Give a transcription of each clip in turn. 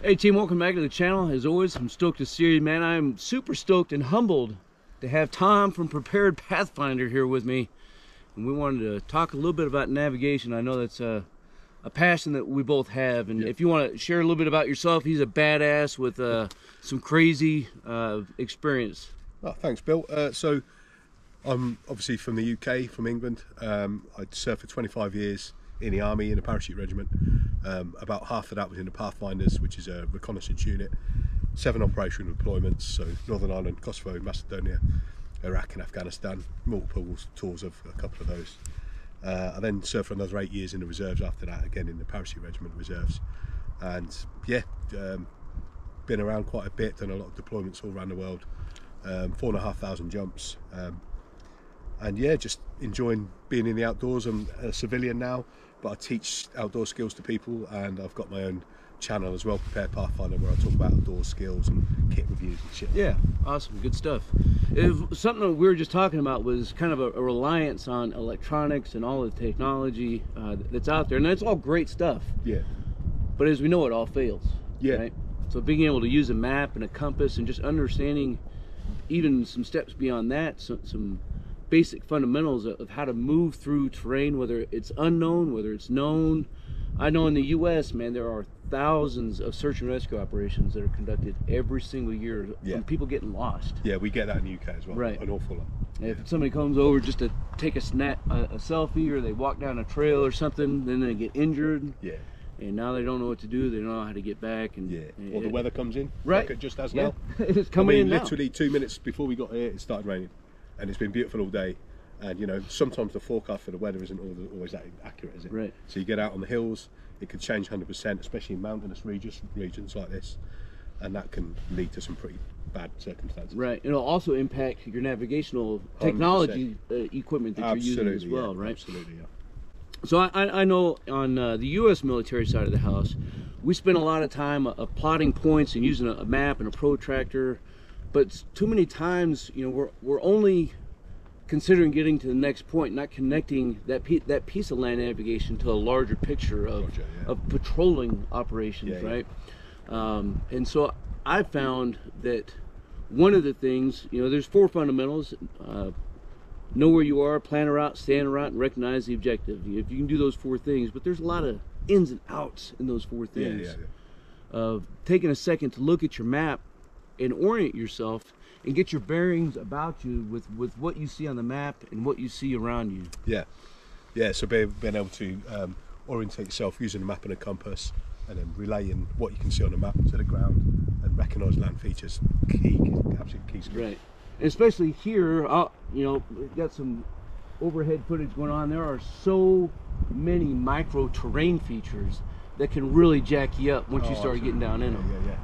Hey team, welcome back to the channel. As always, I'm stoked to see you, man. I'm super stoked and humbled to have Tom from Prepared Pathfinder here with me. And we wanted to talk a little bit about navigation. I know that's a passion that we both have. And if you want to share a little bit about yourself, he's a badass with some crazy experience. Oh, thanks, Bill. So I'm obviously from the UK, from England. I served for 25 years in the army in a parachute regiment. About half of that was in the Pathfinders, which is a reconnaissance unit. 7 operational deployments, so Northern Ireland, Kosovo, Macedonia, Iraq and Afghanistan, multiple tours of a couple of those. I then served for another 8 years in the reserves after that, again in the parachute regiment reserves. And yeah, been around quite a bit, done a lot of deployments all around the world, 4,500 jumps. And yeah, just enjoying being in the outdoors. I'm a civilian now, but I teach outdoor skills to people, and I've got my own channel as well, Prepared Pathfinder, where I talk about outdoor skills and kit reviews and shit. Yeah, awesome, good stuff. Something that we were just talking about was kind of a reliance on electronics and all the technology that's out there, and that's all great stuff. Yeah. But as we know, it all fails. Yeah. Right? So being able to use a map and a compass and just understanding even some steps beyond that, some basic fundamentals of how to move through terrain, whether it's unknown, whether it's known. I know in the US, man, there are thousands of search and rescue operations that are conducted every single year from people getting lost. Yeah, we get that in the UK as well, right? An awful lot. If somebody comes over just to take a selfie, or they walk down a trail or something, then they get injured. Yeah. And now they don't know what to do. They don't know how to get back. And or the weather comes in, right? Like it just has now. It's coming in now. Literally 2 minutes before we got here, it started raining, and it's been beautiful all day. And you know, sometimes the forecast for the weather isn't always that accurate, is it? Right. So you get out on the hills, it could change 100%, especially in mountainous regions like this, and that can lead to some pretty bad circumstances. Right. It'll also impact your navigational technology equipment that you're using as well, right? Absolutely, yeah. So I know on the U.S. military side of the house, we spend a lot of time plotting points and using a map and a protractor, but too many times, you know, we're only considering getting to the next point, not connecting that piece of land navigation to a larger picture of patrolling operations, right? And so I found that one of the things, you know, there's 4 fundamentals: know where you are, plan a route, stay on a route, and recognize the objective. If you can do those 4 things, but there's a lot of ins and outs in those 4 things. Of taking a second to look at your map and orient yourself and get your bearings about you with what you see on the map and what you see around you. Yeah, so being able to orientate yourself using a map and a compass, and then relaying what you can see on the map to the ground and recognise land features, absolute key skill. Right, and especially here, you know, we've got some overhead footage going on. There are so many micro terrain features that can really jack you up once you start getting down in them.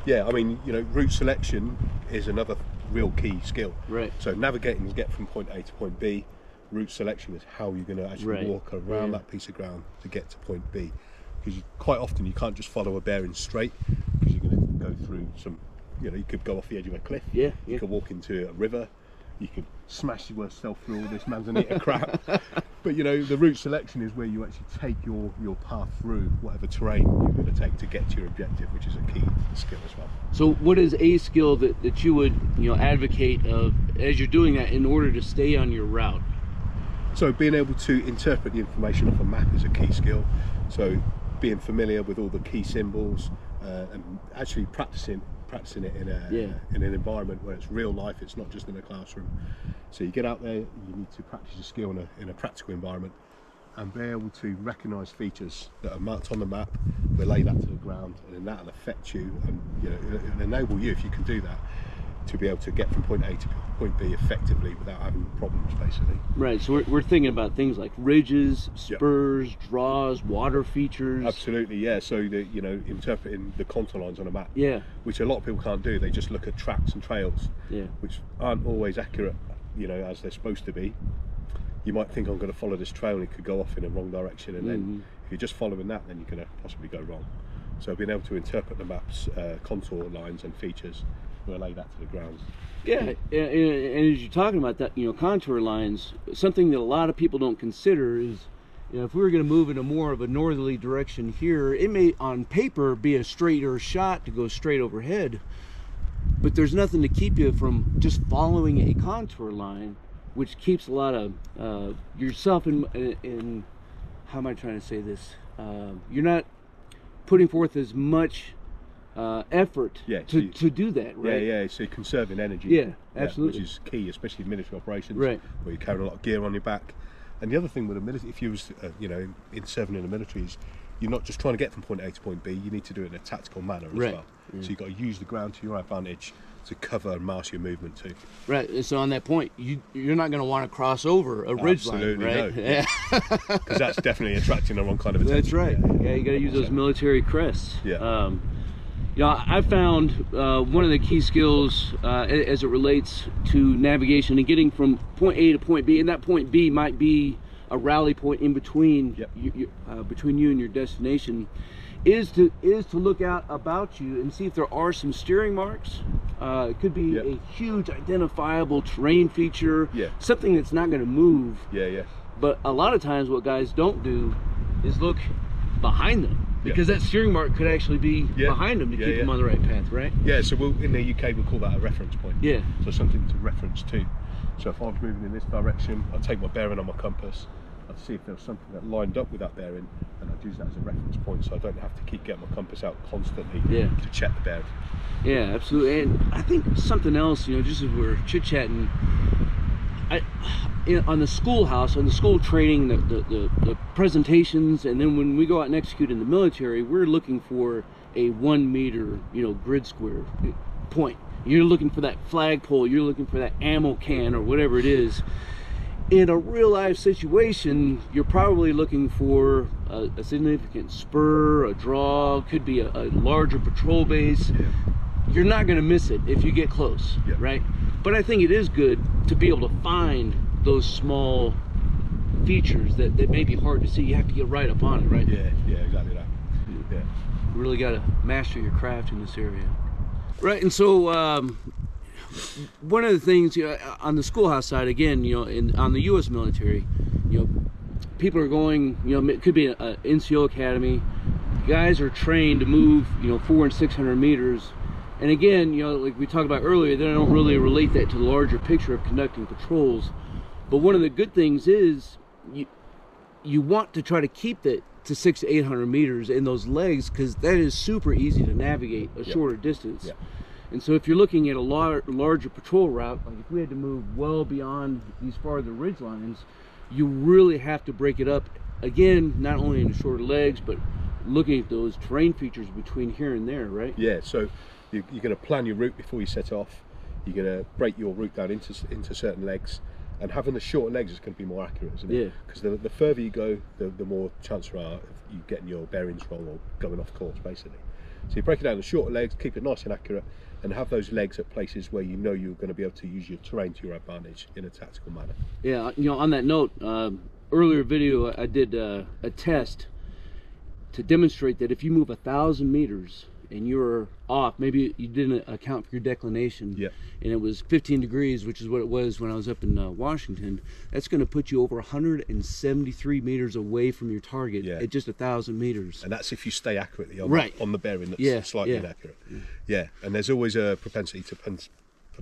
Yeah, I mean, you know, route selection is another real key skill. Right. So navigating to get from point A to point B, route selection is how you're going to actually walk around that piece of ground to get to point B. Because quite often you can't just follow a bearing straight, because you're going to go through some, you know, you could go off the edge of a cliff. You could walk into a river. You could smash yourself through all this manzanita crap. But you know, the route selection is where you actually take your path through whatever terrain you're going to take to get to your objective, which is a key skill as well. So what is a skill that you would, you know, advocate of as you're doing that in order to stay on your route? So being able to interpret the information off a map is a key skill. So being familiar with all the key symbols and actually practicing it in an environment where it's real life, it's not just in a classroom. So you get out there, you need to practice your skill in a practical environment, and be able to recognise features that are marked on the map, relay that to the ground, and then that'll affect you, and you know, it'll enable you, if you can do that, to be able to get from point A to point B effectively without having problems, basically. Right, so we're thinking about things like ridges, spurs, draws, water features. Absolutely, yeah. So you know, interpreting the contour lines on a map, which a lot of people can't do. They just look at tracks and trails, which aren't always accurate, you know, as they're supposed to be. You might think, I'm going to follow this trail, and it could go off in a wrong direction, and then if you're just following that, then you're going to possibly go wrong. So being able to interpret the map's contour lines and features, relay that to the ground. And as you're talking about that, you know, contour lines, something that a lot of people don't consider is You know, if we were going to move in a more of a northerly direction here, it may on paper be a straighter shot to go straight overhead, but there's nothing to keep you from just following a contour line, which keeps a lot of yourself in how am I trying to say this? You're not putting forth as much effort to do that, right? Yeah, so you're conserving energy. Yeah, absolutely. Which is key, especially in military operations, right, where you're carrying a lot of gear on your back. And the other thing with the military, if you was, you know, in serving in the military, is you're not just trying to get from point A to point B. You need to do it in a tactical manner as well. Yeah. So you've got to use the ground to your advantage to cover and mask your movement too. Right. And so on that point, you're not going to want to cross over a ridge line, right? No. Yeah. Because that's definitely attracting the wrong kind of attention. That's right. Yeah, you got to use those military crests. Yeah. You know, I found one of the key skills as it relates to navigation and getting from point A to point B, and that point B might be a rally point in between, between you and your destination, is to look out about you and see if there are some steering marks. It could be a huge identifiable terrain feature, something that's not going to move. But a lot of times what guys don't do is look behind them, because that steering mark could actually be behind them to keep them on the right path, right? Yeah, so in the UK we'll call that a reference point. Yeah. So something to reference to. So if I was moving in this direction, I'd take my bearing on my compass, I'd see if there was something that lined up with that bearing, and I'd use that as a reference point, so I don't have to keep getting my compass out constantly to check the bearing. Yeah, absolutely. And I think something else, you know, just as we're chit-chatting, on the schoolhouse, on the school training, the presentations, and then when we go out and execute in the military, we're looking for a 1 meter, you know, grid square point. You're looking for that flagpole, you're looking for that ammo can or whatever it is. In a real life situation, you're probably looking for a significant spur, a draw, could be a larger patrol base. You're not going to miss it if you get close, right? But I think it is good to be able to find those small features that may be hard to see. You have to get right up on it, right? Yeah, exactly that. Yeah. You really got to master your craft in this area. Right, and so one of the things, you know, on the schoolhouse side, again, you know, on the U.S. military, you know, people are going, you know, it could be an NCO academy. Guys are trained to move, you know, 400 and 600 meters. And again, you know, like we talked about earlier, they don't really relate that to the larger picture of conducting patrols. But one of the good things is you want to try to keep that to 600 to 800 meters in those legs, because that is super easy to navigate a shorter distance. And so if you're looking at a larger patrol route, like if we had to move well beyond these farther ridge lines, you really have to break it up, again, not only in the shorter legs, but looking at those terrain features between here and there, right? Yeah, so you're going to plan your route before you set off. You're going to break your route down into certain legs, and having the shorter legs is going to be more accurate, isn't it? Because the further you go, the more chance there are of you getting your bearings wrong or going off course, basically. So you break it down the shorter legs, keep it nice and accurate, and have those legs at places where you know you're going to be able to use your terrain to your advantage in a tactical manner. Yeah, you know, on that note, earlier video I did a test to demonstrate that if you move 1,000 meters and you're off, maybe you didn't account for your declination, and it was 15 degrees, which is what it was when I was up in Washington, that's going to put you over 173 meters away from your target at just 1,000 meters. And that's if you stay accurately on the bearing that's slightly inaccurate. And there's always a propensity to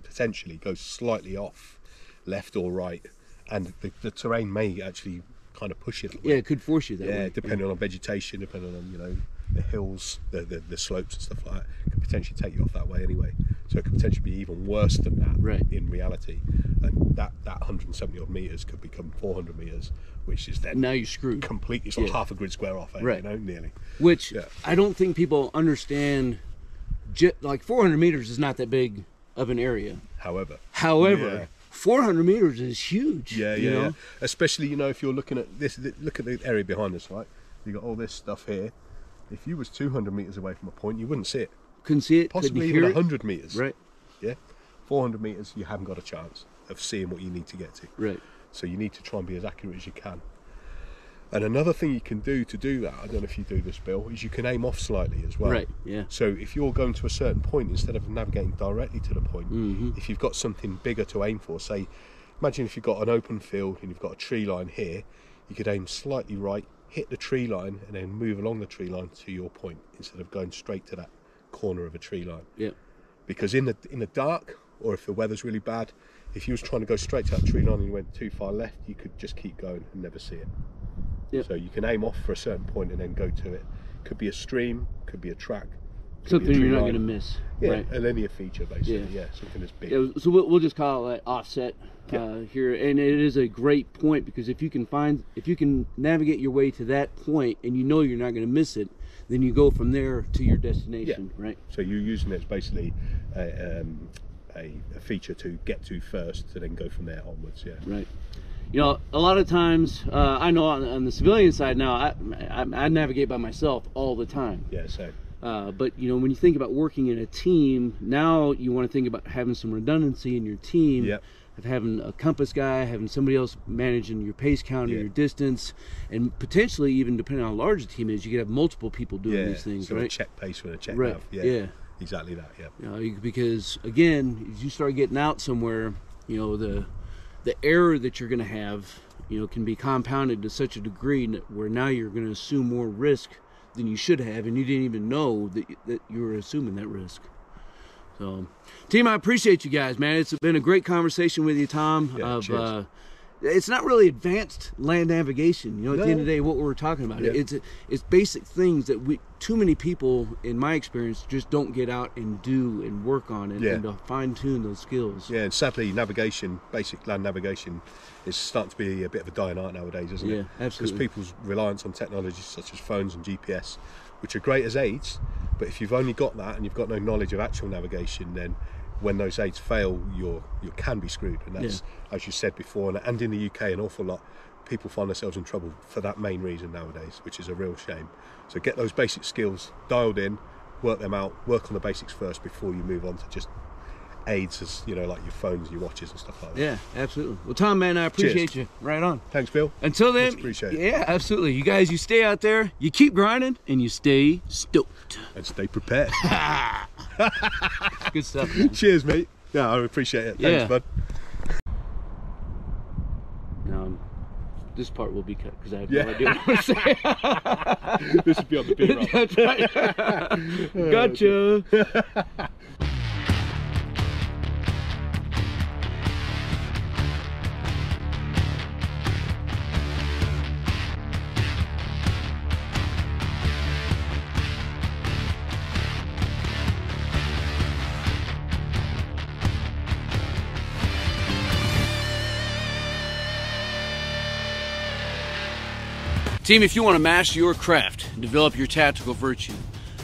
potentially go slightly off, left or right, and the terrain may actually kind of push it. It could force you that way. Depending on vegetation, depending on, you know, the hills, the slopes and stuff like that, could potentially take you off that way anyway. So it could potentially be even worse than that in reality. And that 170 odd meters could become 400 meters, which is then now you're screwed completely. It's like half a grid square off, you know, nearly. Which I don't think people understand. Like 400 meters is not that big of an area. However, 400 meters is huge. You know? Especially, you know, if you're looking at this, look at the area behind us, right? You got all this stuff here. If you was 200 meters away from a point, you wouldn't see it. Couldn't see it. Possibly even 100 meters. Right. 400 meters, you haven't got a chance of seeing what you need to get to. Right. So you need to try and be as accurate as you can. And another thing you can do to do that, I don't know if you do this, Bill, is you can aim off slightly as well. Right. Yeah. So if you're going to a certain point, instead of navigating directly to the point, if you've got something bigger to aim for, say, imagine if you've got an open field and you've got a tree line here, you could aim slightly right, hit the tree line, and then move along the tree line to your point instead of going straight to that corner of a tree line. Yeah. Because in the dark, or if the weather's really bad, if you was trying to go straight to that tree line and you went too far left, you could just keep going and never see it. Yep. So you can aim off for a certain point and then go to it. Could be a stream, could be a track, something you're not going to miss. Yeah, right? a linear feature basically. Yeah, something that's big. Yeah, so we'll just call it offset here, and it is a great point, because if you can navigate your way to that point and you know you're not going to miss it, then you go from there to your destination, right? So you're using it as basically a feature to get to first, to then go from there onwards. Yeah. Right. You know, a lot of times, I know on the civilian side now, I navigate by myself all the time. Yeah, same. But you know, when you think about working in a team, now you want to think about having some redundancy in your team. Yep. Of having a compass guy, having somebody else managing your pace count and your distance, and potentially even depending on how large the team is, you could have multiple people doing these things, so right? a check pace with a check Right. nav. Yeah. Exactly that. Yeah. You know, because again, as you start getting out somewhere, you know, the error that you're going to have, you know, can be compounded to such a degree where now you're going to assume more risk than you should have, and you didn't even know that you were assuming that risk. So, team, I appreciate you guys, man. It's been a great conversation with you, Tom. Yeah, It's not really advanced land navigation, you know. At the end of the day, what we're talking about, it's basic things that too many people, in my experience, just don't get out and do and work on and to fine tune those skills. Yeah, and sadly, basic land navigation, is starting to be a bit of a dying art nowadays, isn't it? Yeah, absolutely. Because people's reliance on technologies such as phones and GPS, which are great as aids, but if you've only got that and you've got no knowledge of actual navigation, then when those aids fail, you can be screwed. And that's, as you said before, and in the UK, an awful lot, people find themselves in trouble for that main reason nowadays, which is a real shame. So get those basic skills dialed in, work them out, work on the basics first before you move on to just aids, as you know, like your phones, your watches and stuff like that. Yeah, absolutely. Well, Tom, man, I appreciate you. Right on. Thanks, Bill. Until then, appreciate it. Yeah, absolutely. You guys, you stay out there, you keep grinding, and you stay stoked. And stay prepared. Good stuff, man. Cheers, mate. Yeah, I appreciate it. Thanks, bud. Now, this part will be cut because I have no idea what to say. This would be on the B-roll. That's right. Gotcha. Team, if you want to master your craft and develop your tactical virtue,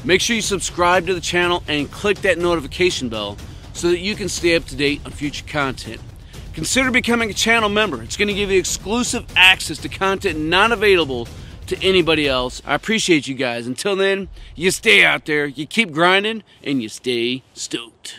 make sure you subscribe to the channel and click that notification bell so that you can stay up to date on future content. Consider becoming a channel member. It's going to give you exclusive access to content not available to anybody else. I appreciate you guys. Until then, you stay out there, you keep grinding, and you stay stoked.